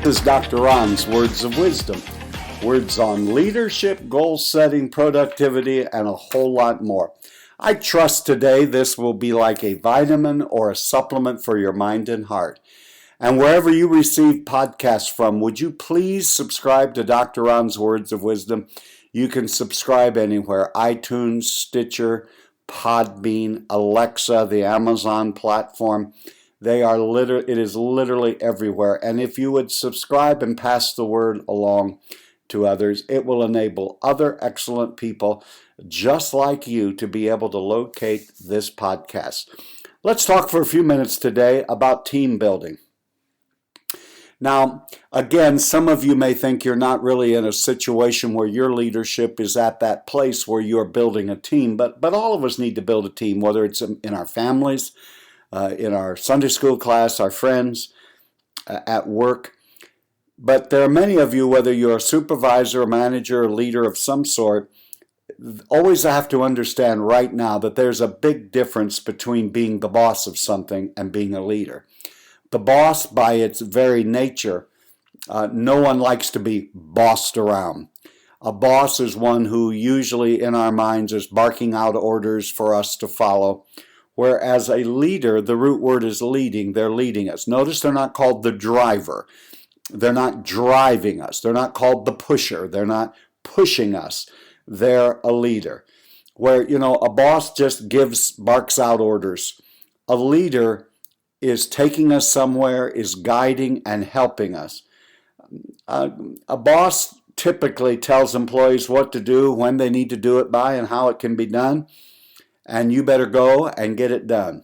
This is Dr. Ron's Words of Wisdom. Words on leadership, goal setting, productivity, and a whole lot more. I trust today this will be like a vitamin or a supplement for your mind and heart. And wherever you receive podcasts from, would you please subscribe to Dr. Ron's Words of Wisdom? You can subscribe anywhere: iTunes, Stitcher, Podbean, Alexa, the Amazon platform. It is literally everywhere. And if you would subscribe and pass the word along to others, it will enable other excellent people just like you to be able to locate this podcast. Let's talk for a few minutes today about team building. Now, again, some of you may think you're not really in a situation where your leadership is at that place where you're building a team, but all of us need to build a team, whether it's in our families, in our Sunday school class, our friends, at work. But there are many of you, whether you're a supervisor, a manager, a leader of some sort, always have to understand right now that there's a big difference between being the boss of something and being a leader. The boss, by its very nature, no one likes to be bossed around. A boss is one who usually in our minds is barking out orders for us to follow. Whereas a leader, the root word is leading. They're leading us. Notice they're not called the driver. They're not driving us. They're not called the pusher. They're not pushing us. They're a leader. Where, a boss just barks out orders. A leader is taking us somewhere, is guiding and helping us. A boss typically tells employees what to do, when they need to do it by, and how it can be done. And you better go and get it done.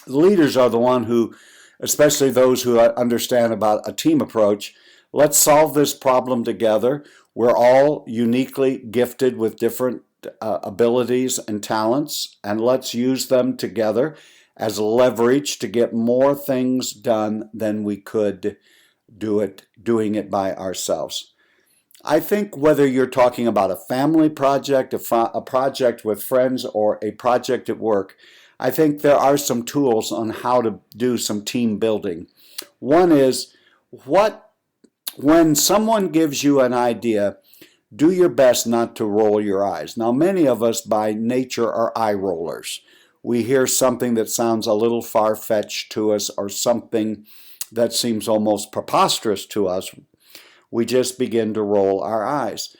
Leaders are the one who, especially those who understand about a team approach, let's solve this problem together. We're all uniquely gifted with different abilities and talents, and let's use them together as leverage to get more things done than we could doing it by ourselves. I think whether you're talking about a family project, a project with friends, or a project at work, I think there are some tools on how to do some team building. One is, when someone gives you an idea, do your best not to roll your eyes. Now, many of us by nature are eye rollers. We hear something that sounds a little far-fetched to us or something that seems almost preposterous to us. We just begin to roll our eyes.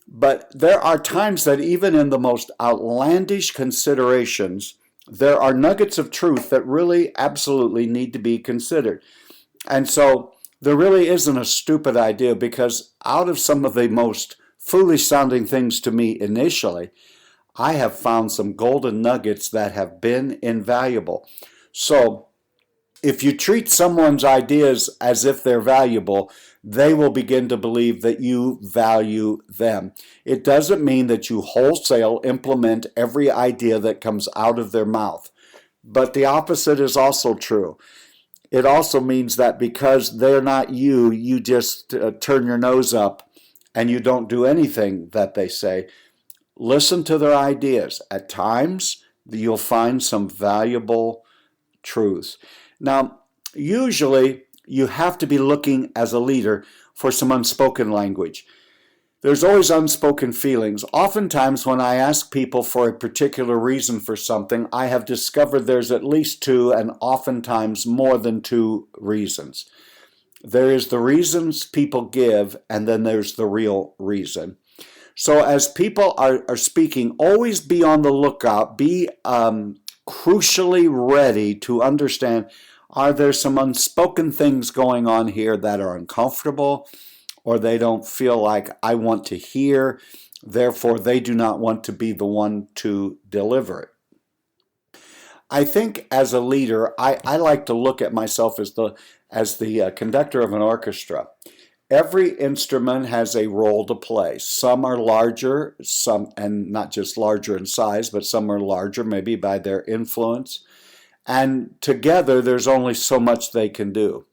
But there are times that even in the most outlandish considerations, there are nuggets of truth that really absolutely need to be considered. And so there really isn't a stupid idea, because out of some of the most foolish sounding things to me initially, I have found some golden nuggets that have been invaluable. So if you treat someone's ideas as if they're valuable, they will begin to believe that you value them. It doesn't mean that you wholesale implement every idea that comes out of their mouth. But the opposite is also true. It also means that because they're not you, you just turn your nose up and you don't do anything that they say. Listen to their ideas. At times, you'll find some valuable truths. Now, usually, you have to be looking as a leader for some unspoken language. There's always unspoken feelings. Oftentimes, when I ask people for a particular reason for something, I have discovered there's at least two, and oftentimes more than two reasons. There is the reasons people give, and then there's the real reason. So as people are speaking, always be on the lookout. Be crucially ready to understand, are there some unspoken things going on here that are uncomfortable, or they don't feel like I want to hear, therefore they do not want to be the one to deliver it. I think as a leader, I like to look at myself as the conductor of an orchestra. Every instrument has a role to play. Some are larger, and not just larger in size, but some are larger maybe by their influence. And together, there's only so much they can do.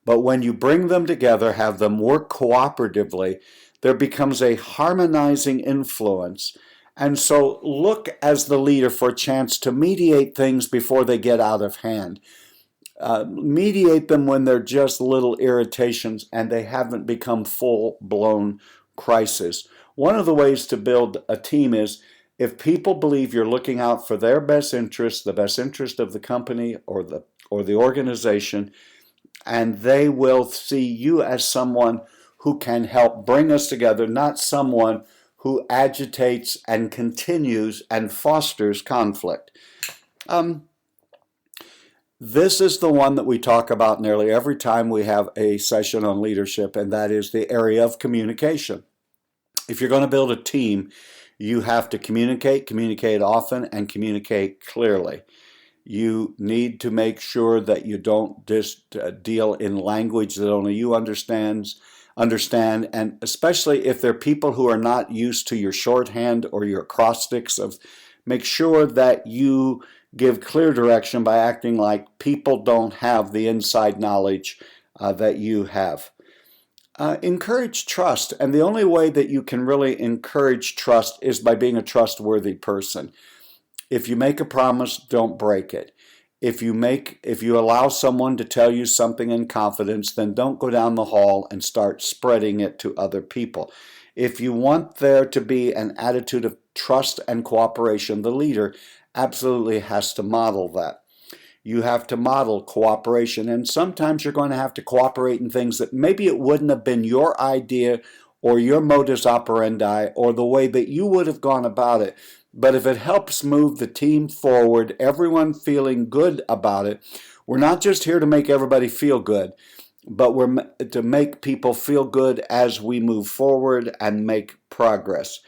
But when you bring them together, have them work cooperatively, there becomes a harmonizing influence. And so look as the leader for a chance to mediate things before they get out of hand. Mediate them when they're just little irritations and they haven't become full-blown crisis. One of the ways to build a team is if people believe you're looking out for their best interest, the best interest of the company or the organization, and they will see you as someone who can help bring us together, not someone who agitates and continues and fosters conflict. This is the one that we talk about nearly every time we have a session on leadership, and that is the area of communication. If you're going to build a team, you have to communicate often, and communicate clearly. You need to make sure that you don't just deal in language that only you understand, and especially if there are people who are not used to your shorthand or your acrostics, make sure that you give clear direction by acting like people don't have the inside knowledge that you have. Encourage trust, and the only way that you can really encourage trust is by being a trustworthy person. If you make a promise, don't break it. If you allow someone to tell you something in confidence, then don't go down the hall and start spreading it to other people. If you want there to be an attitude of trust and cooperation, the leader absolutely has to model that. You have to model cooperation, and sometimes you're going to have to cooperate in things that maybe it wouldn't have been your idea or your modus operandi or the way that you would have gone about it. But if it helps move the team forward, everyone feeling good about it, we're not just here to make everybody feel good, but we're to make people feel good as we move forward and make progress.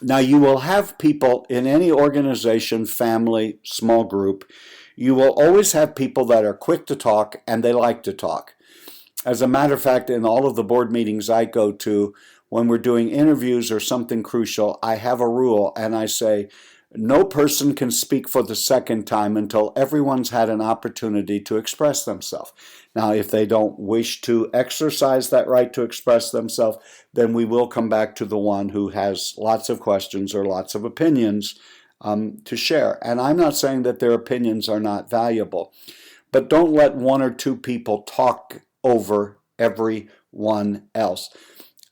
Now, you will have people in any organization, family, small group, you will always have people that are quick to talk and they like to talk. As a matter of fact, in all of the board meetings I go to, when we're doing interviews or something crucial, I have a rule and I say, no person can speak for the second time until everyone's had an opportunity to express themselves. Now, if they don't wish to exercise that right to express themselves, then we will come back to the one who has lots of questions or lots of opinions to share. And I'm not saying that their opinions are not valuable, but don't let one or two people talk over everyone else.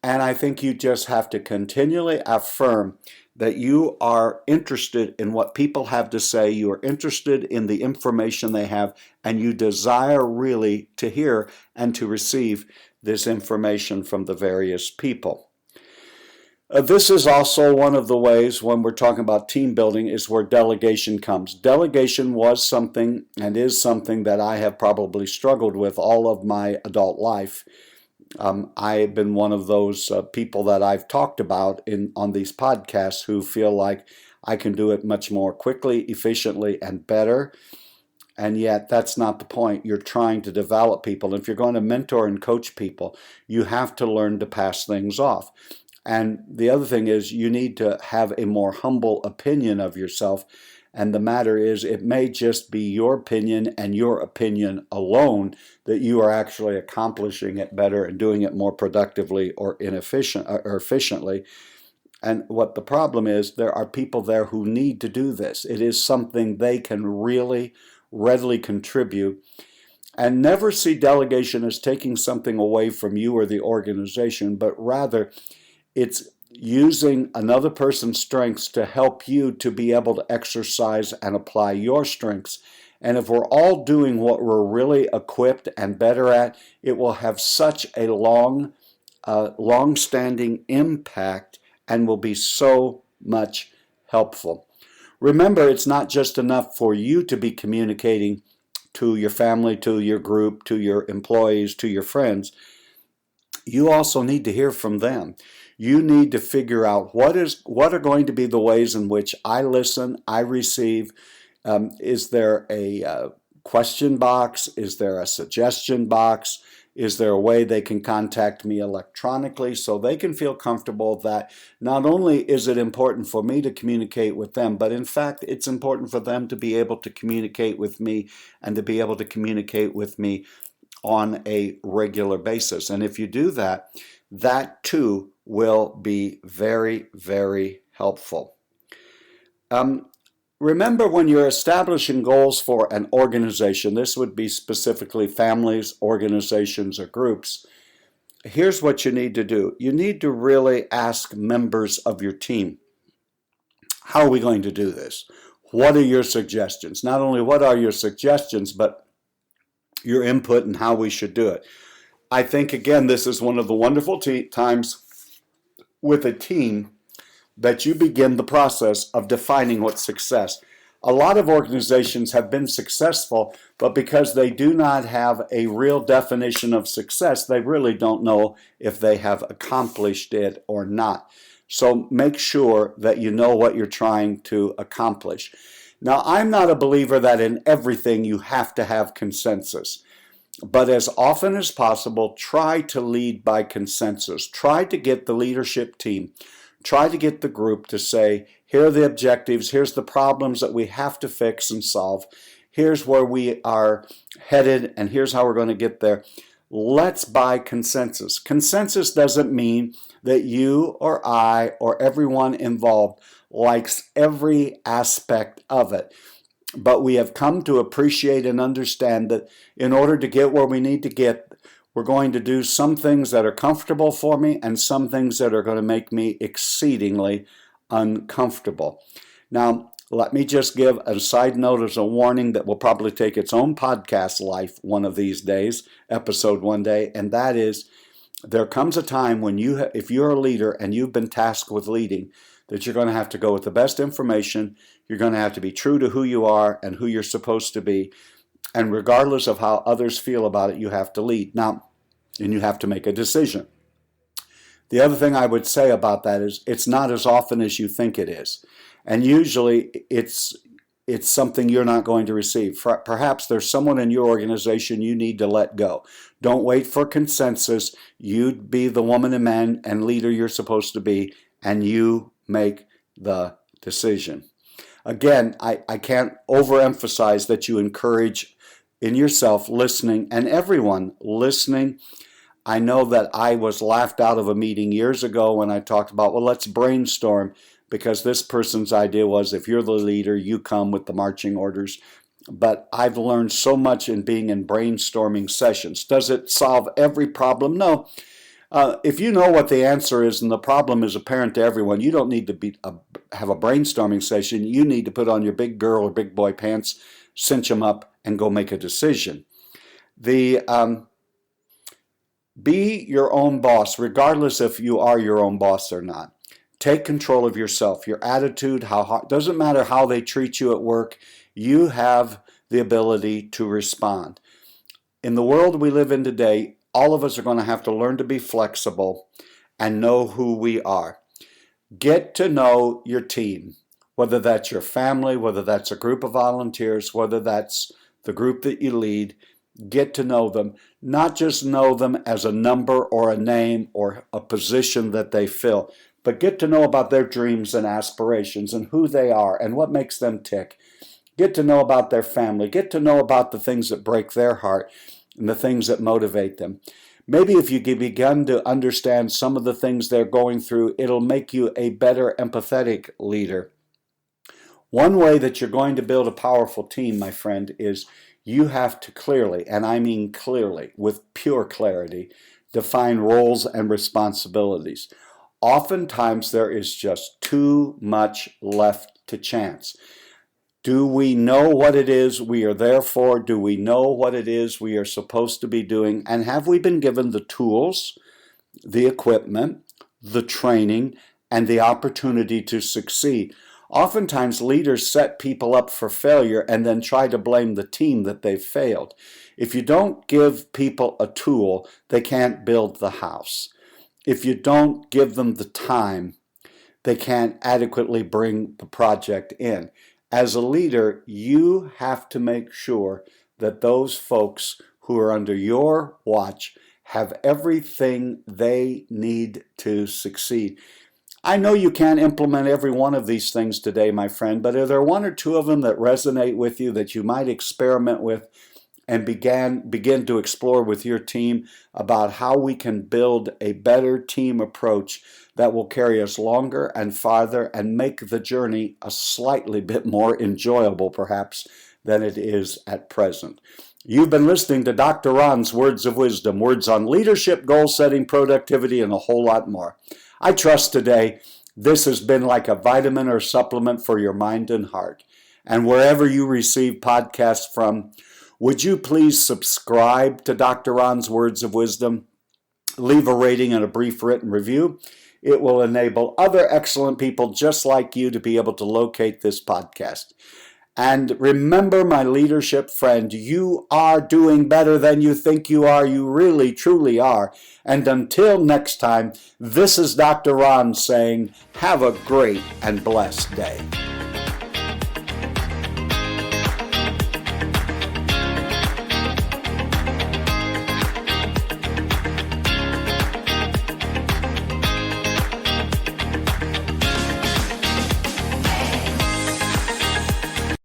And I think you just have to continually affirm that you are interested in what people have to say, you are interested in the information they have, and you desire really to hear and to receive this information from the various people. This is also one of the ways when we're talking about team building is where delegation comes. Delegation was something and is something that I have probably struggled with all of my adult life. I've been one of those people that I've talked about on these podcasts who feel like I can do it much more quickly, efficiently, and better. And yet that's not the point. You're trying to develop people. If you're going to mentor and coach people, you have to learn to pass things off. And the other thing is you need to have a more humble opinion of yourself. And the matter is, it may just be your opinion and your opinion alone that you are actually accomplishing it better and doing it more productively or efficiently. And what the problem is, there are people there who need to do this. It is something they can really readily contribute. And never see delegation as taking something away from you or the organization, but rather it's using another person's strengths to help you to be able to exercise and apply your strengths. And if we're all doing what we're really equipped and better at, it will have such a long-standing impact and will be so much helpful. Remember, it's not just enough for you to be communicating to your family, to your group, to your employees, to your friends. You also need to hear from them. You need to figure out what are going to be the ways in which I listen, I receive. Is there a question box? Is there a suggestion box? Is there a way they can contact me electronically so they can feel comfortable that not only is it important for me to communicate with them, but in fact it's important for them to be able to communicate with me and to be able to communicate with me on a regular basis. And if you do that, that too will be very, very helpful. Remember, when you're establishing goals for an organization, this would be specifically families, organizations, or groups, here's what you need to do. You need to really ask members of your team, how are we going to do this? What are your suggestions? Not only what are your suggestions, but your input and how we should do it. I think, again, this is one of the wonderful times with a team that you begin the process of defining what's success. A lot of organizations have been successful, but because they do not have a real definition of success, they really don't know if they have accomplished it or not. So make sure that you know what you're trying to accomplish. Now, I'm not a believer that in everything you have to have consensus. But as often as possible, try to lead by consensus. Try to get the leadership team, try to get the group to say, here are the objectives, here's the problems that we have to fix and solve, here's where we are headed, and here's how we're going to get there. Let's buy consensus. Consensus doesn't mean that you or I or everyone involved likes every aspect of it. But we have come to appreciate and understand that in order to get where we need to get, we're going to do some things that are comfortable for me and some things that are going to make me exceedingly uncomfortable. Now, let me just give a side note as a warning that will probably take its own podcast life one of these days, episode one day, and that is, there comes a time when if you're a leader and you've been tasked with leading, that you're going to have to go with the best information. You're going to have to be true to who you are and who you're supposed to be. And regardless of how others feel about it, you have to lead. Now, and you have to make a decision. The other thing I would say about that is it's not as often as you think it is. And usually it's something you're not going to receive. Perhaps there's someone in your organization you need to let go. Don't wait for consensus. You be the woman and man and leader you're supposed to be, and you make the decision. Again, I can't overemphasize that you encourage in yourself listening, and everyone listening. I know that I was laughed out of a meeting years ago when I talked about, well, let's brainstorm, because this person's idea was, if you're the leader, you come with the marching orders. But I've learned so much in being in brainstorming sessions. Does it solve every problem? No. If you know what the answer is and the problem is apparent to everyone, you don't need to have a brainstorming session. You need to put on your big girl or big boy pants, cinch them up, and go make a decision. Be your own boss, regardless if you are your own boss or not. Take control of yourself, your attitude, doesn't matter how they treat you at work. You have the ability to respond. In the world we live in today, all of us are going to have to learn to be flexible and know who we are. Get to know your team, whether that's your family, whether that's a group of volunteers, whether that's the group that you lead. Get to know them, not just know them as a number or a name or a position that they fill, but get to know about their dreams and aspirations and who they are and what makes them tick. Get to know about their family. Get to know about the things that break their heart and the things that motivate them. Maybe if you begin to understand some of the things they're going through, it'll make you a better empathetic leader. One way that you're going to build a powerful team, my friend, is you have to clearly, and I mean clearly, with pure clarity, define roles and responsibilities. Oftentimes there is just too much left to chance. Do we know what it is we are there for? Do we know what it is we are supposed to be doing? And have we been given the tools, the equipment, the training, and the opportunity to succeed? Oftentimes leaders set people up for failure and then try to blame the team that they've failed. If you don't give people a tool, they can't build the house. If you don't give them the time, they can't adequately bring the project in. As a leader, you have to make sure that those folks who are under your watch have everything they need to succeed. I know you can't implement every one of these things today, my friend, but are there one or two of them that resonate with you that you might experiment with? and begin to explore with your team about how we can build a better team approach that will carry us longer and farther and make the journey a slightly bit more enjoyable, perhaps, than it is at present. You've been listening to Dr. Ron's Words of Wisdom, words on leadership, goal setting, productivity, and a whole lot more. I trust today this has been like a vitamin or supplement for your mind and heart. And wherever you receive podcasts from, would you please subscribe to Dr. Ron's Words of Wisdom? Leave a rating and a brief written review. It will enable other excellent people just like you to be able to locate this podcast. And remember, my leadership friend, you are doing better than you think you are. You really, truly are. And until next time, this is Dr. Ron saying, have a great and blessed day.